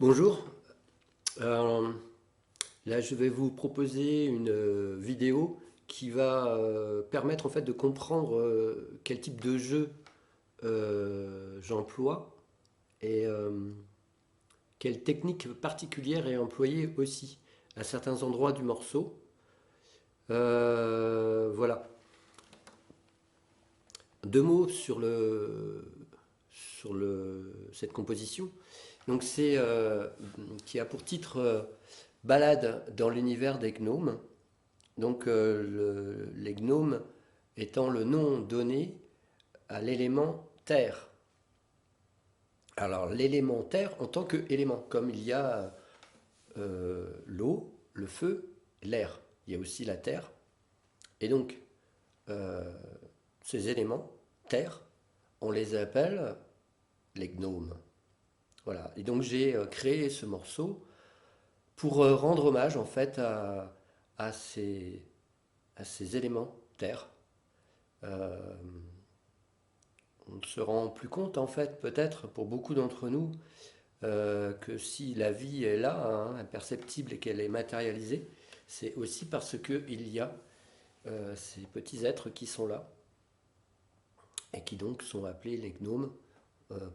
Bonjour, Euh, là je vais vous proposer une vidéo qui va permettre en fait de comprendre quel type de jeu j'emploie et quelle technique particulière est employée aussi à certains endroits du morceau. Voilà, deux mots cette composition. Donc c'est qui a pour titre Balade dans l'univers des gnomes. Donc les gnomes étant le nom donné à l'élément terre. Alors l'élément terre en tant qu'élément, comme il y a l'eau, le feu, l'air. Il y a aussi la terre. Et donc euh, ces éléments, terre, on les appelle les gnomes. Voilà. Et donc j'ai créé ce morceau pour rendre hommage en fait à ces, à ces éléments terre. Euh, on se rend plus compte en fait peut-être pour beaucoup d'entre nous que si la vie est là, hein, imperceptible et qu'elle est matérialisée, c'est aussi parce qu'il y a ces petits êtres qui sont là et qui donc sont appelés les gnomes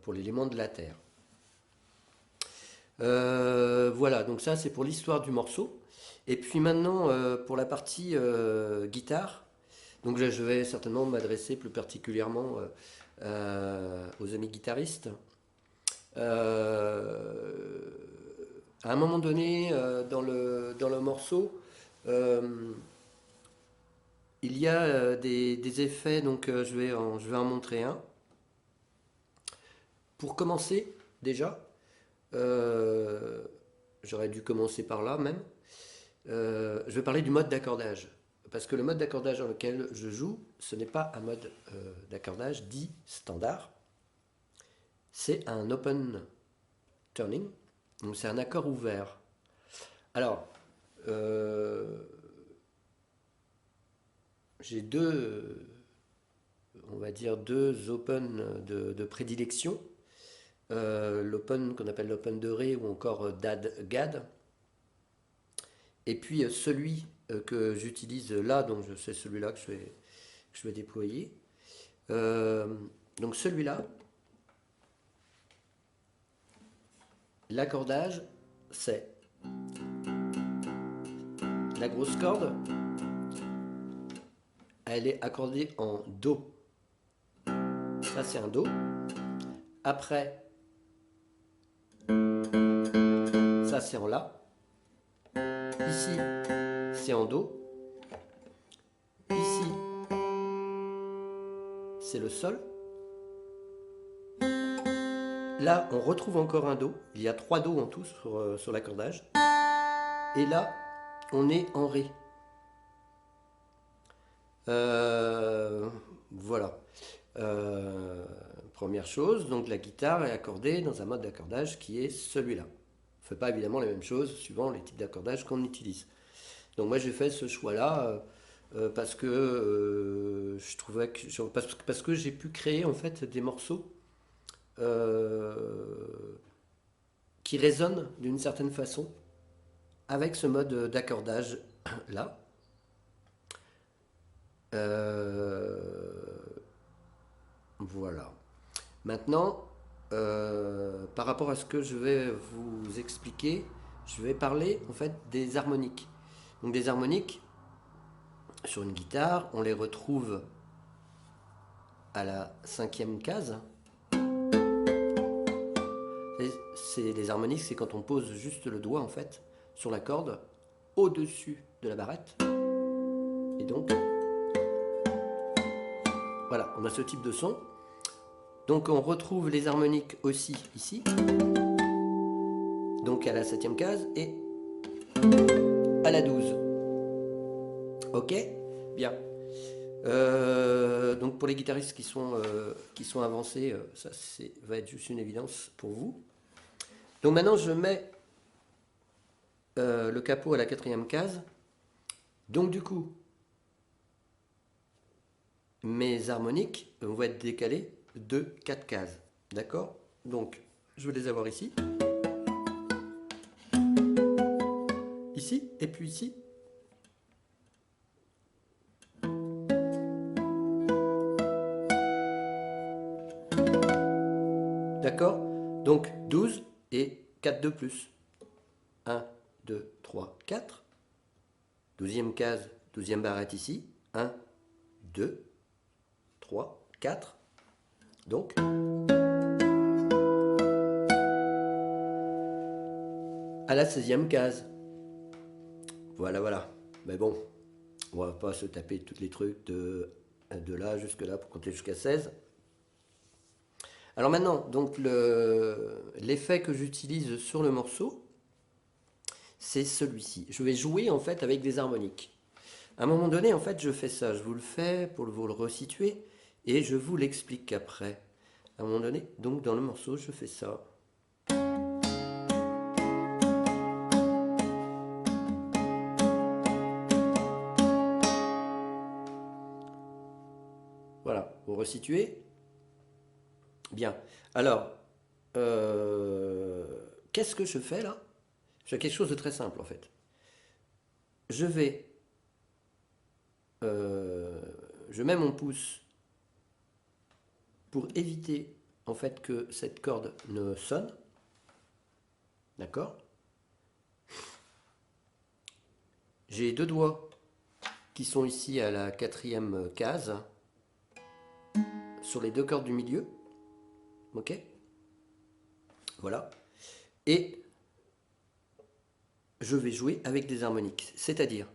pour l'élément de la terre. Voilà, donc ça c'est pour l'histoire du morceau. Et puis maintenant pour la partie guitare, donc là, je vais certainement m'adresser plus particulièrement aux amis guitaristes. Euh, à un moment donné, dans le morceau, euh, il y a des effets, donc je vais en montrer un. Pour commencer, déjà, euh, j'aurais dû commencer par là même, je vais parler du mode d'accordage. Parce que le mode d'accordage dans lequel je joue, ce n'est pas un mode d'accordage dit standard, c'est un open turning, donc c'est un accord ouvert. Alors, euh, j'ai on va dire deux open de prédilection. L'open qu'on appelle l'open de Ré ou encore DAD-GAD. Et puis celui que j'utilise là, donc c'est celui-là que je vais déployer. Euh, donc celui-là, l'accordage, c'est la grosse corde, elle est accordée en Do. Ça c'est un Do. Après, ça c'est en La. Ici, c'est en Do. Ici, c'est le Sol. Là, on retrouve encore un Do. Il y a trois Do en tout sur l'accordage. Et là, on est en Ré. Euh, voilà. Euh, Première chose, donc la guitare est accordée dans un mode d'accordage qui est celui-là. On ne fait pas évidemment les mêmes choses suivant les types d'accordage qu'on utilise. Donc moi j'ai fait ce choix-là parce que je trouvais que parce que j'ai pu créer en fait des morceaux euh, qui résonnent d'une certaine façon avec ce mode d'accordage là. Euh, voilà. Maintenant, par rapport à ce que je vais vous expliquer, je vais parler en fait des harmoniques. Donc des harmoniques sur une guitare, on les retrouve à la cinquième case. C'est les harmoniques, c'est quand on pose juste le doigt en fait sur la corde au-dessus de la barrette. Et donc, voilà, on a ce type de son. Donc on retrouve les harmoniques aussi ici, donc à la septième case et à la 12. Ok. Bien. Donc pour les guitaristes qui sont avancés, ça va être juste une évidence pour vous. Donc maintenant je mets le capot à la quatrième case. Donc du coup, mes harmoniques vont être décalées de 4 cases. D'accord. Donc je vais les avoir ici. ici, et puis ici. D'accord? Donc 12 et 4 de plus. 1, 2, 3, 4. 12e case, 12e barrette ici. 1, 2, 3, 4. Donc, à la 16e case. Voilà, voilà. Mais bon, on va pas se taper tous les trucs de là jusque là pour compter jusqu'à 16. Alors maintenant, donc l'effet que j'utilise sur le morceau, c'est celui-ci. Je vais jouer en fait avec des harmoniques. À un moment donné, en fait, je fais ça. Je vous le fais pour vous le resituer et je vous l'explique après. À un moment donné, donc dans le morceau, je fais ça. Voilà, vous resituez. Bien. Alors, qu'est-ce que je fais là? Je fais quelque chose de très simple en fait. Je mets mon pouce pour éviter en fait que cette corde ne sonne. D'accord? J'ai deux doigts qui sont ici à la 4e case sur les deux cordes du milieu. Ok? Voilà. Et je vais jouer avec des harmoniques. C'est-à-dire,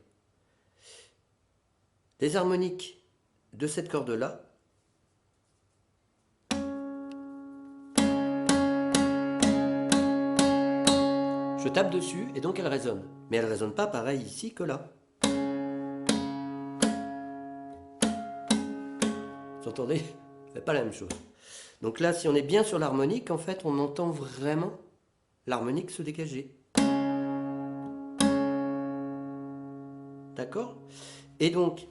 les harmoniques de cette corde-là, je tape dessus et donc elle résonne. Mais elle ne résonne pas pareil ici que là. Vous entendez? C'est pas la même chose. Donc là, si on est bien sur l'harmonique, en fait, on entend vraiment l'harmonique se dégager. D'accord? Et donc,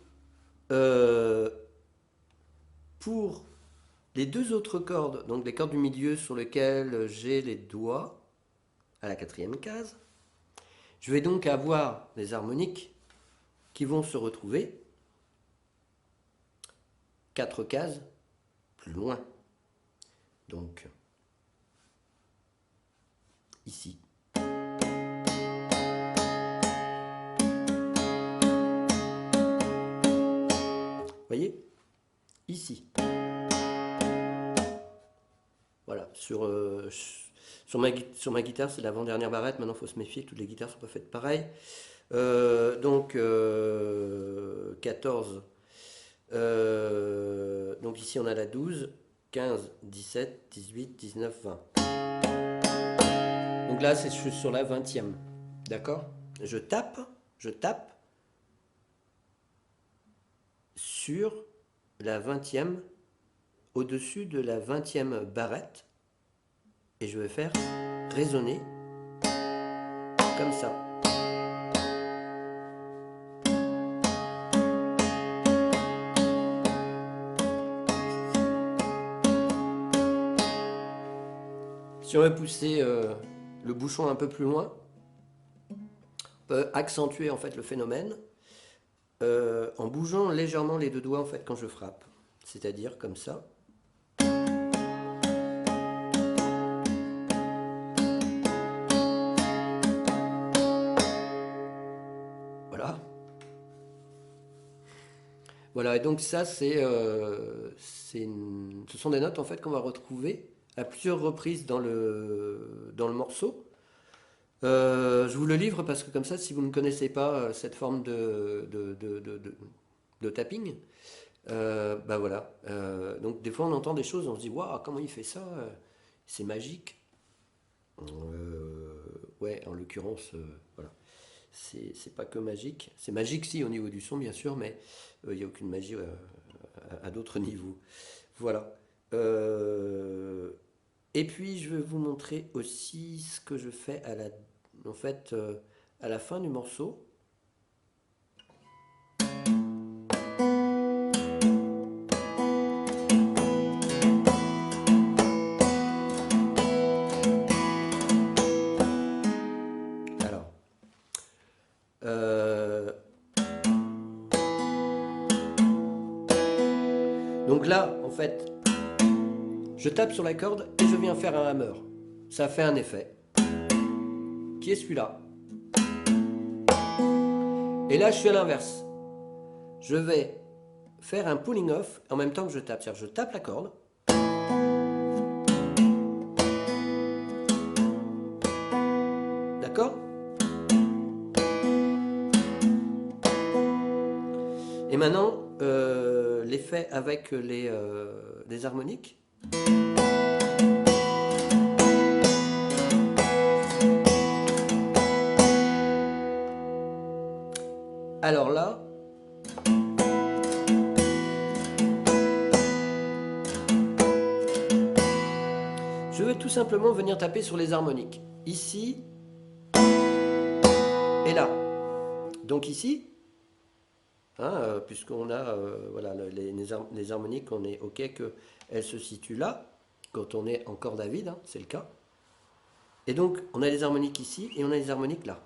pour les deux autres cordes, donc les cordes du milieu sur lesquelles j'ai les doigts, à la 4e case, je vais donc avoir des harmoniques qui vont se retrouver 4 cases plus loin. Donc, ici. Voyez? Ici. Voilà. Sur ma guitare, c'est l'avant-dernière barrette. Maintenant, il faut se méfier. Toutes les guitares ne sont pas faites pareil. Donc, 14. Donc ici, on a la 12, 15, 17, 18, 19, 20. Donc là, je suis sur la 20e. D'accord? Je tape sur la 20e, au-dessus de la 20e barrette, et je vais faire résonner comme ça. Si on veut pousser le bouchon un peu plus loin, on peut accentuer en fait le phénomène en bougeant légèrement les deux doigts en fait quand je frappe, c'est-à-dire comme ça. Voilà. Voilà, et donc ça ce sont des notes en fait qu'on va retrouver à plusieurs reprises dans le morceau. Je vous le livre parce que comme ça, si vous ne connaissez pas cette forme de tapping, bah voilà. Donc des fois on entend des choses, on se dit waouh, comment il fait ça? C'est magique. Ouais, en l'occurrence, voilà. C'est pas que magique. C'est magique si au niveau du son bien sûr, mais il n'y a aucune magie à d'autres niveaux. Voilà. Et puis je vais vous montrer aussi ce que je fais en fait, à la fin du morceau. Alors, Donc là, en fait, je tape sur la corde et je viens faire un hammer. Ça fait un effet, qui est celui-là. Et là, je suis à l'inverse. Je vais faire un pulling off en même temps que je tape. C'est-à-dire, je tape la corde. D'accord? Et maintenant, l'effet avec les harmoniques. Alors là, je vais tout simplement venir taper sur les harmoniques. Ici et là. Donc ici, hein, puisqu'on a voilà, les harmoniques, on est OK qu'elles se situent là, quand on est en corde à vide, hein, c'est le cas. Et donc, on a les harmoniques ici et on a les harmoniques là.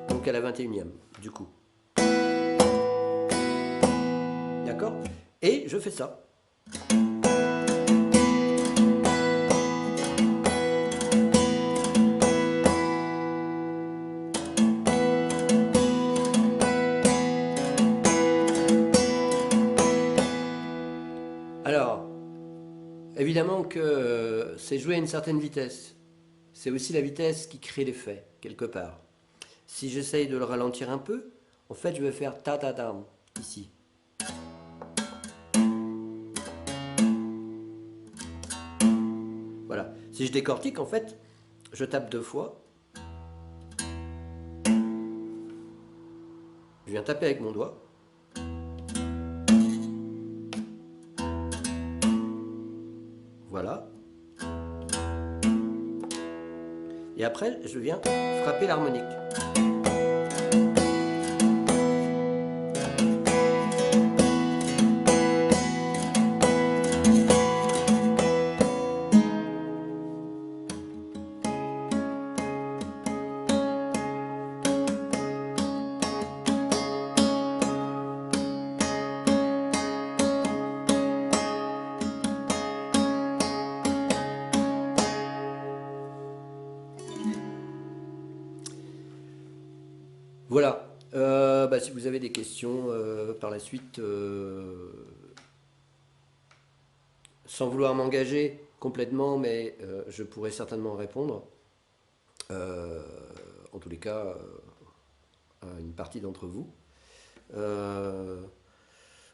Donc à la 21e, du coup. D'accord? Et je fais ça. Alors, évidemment que c'est joué à une certaine vitesse. C'est aussi la vitesse qui crée l'effet, quelque part. Si j'essaye de le ralentir un peu, en fait, je vais faire ta-ta-ta, ici. Voilà. Si je décortique, en fait, je tape 2 fois. Je viens taper avec mon doigt. Voilà. Et après, je viens frapper l'harmonique. Voilà. Si vous avez des questions par la suite, sans vouloir m'engager complètement, mais je pourrais certainement répondre. En tous les cas, à une partie d'entre vous.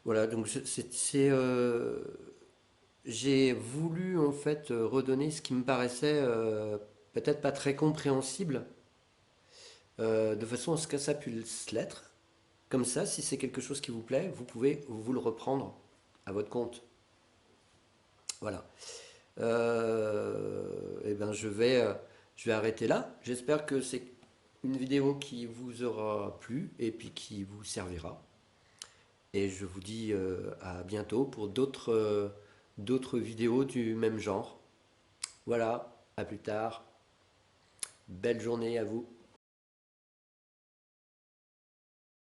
Voilà, donc j'ai voulu en fait redonner ce qui me paraissait peut-être pas très compréhensible, de façon à ce que ça puisse l'être. Comme ça, si c'est quelque chose qui vous plaît, vous pouvez vous le reprendre à votre compte. Voilà. Et ben je vais arrêter là. J'espère que c'est une vidéo qui vous aura plu et puis qui vous servira. Et je vous dis à bientôt pour d'autres vidéos du même genre. Voilà, à plus tard. Belle journée à vous.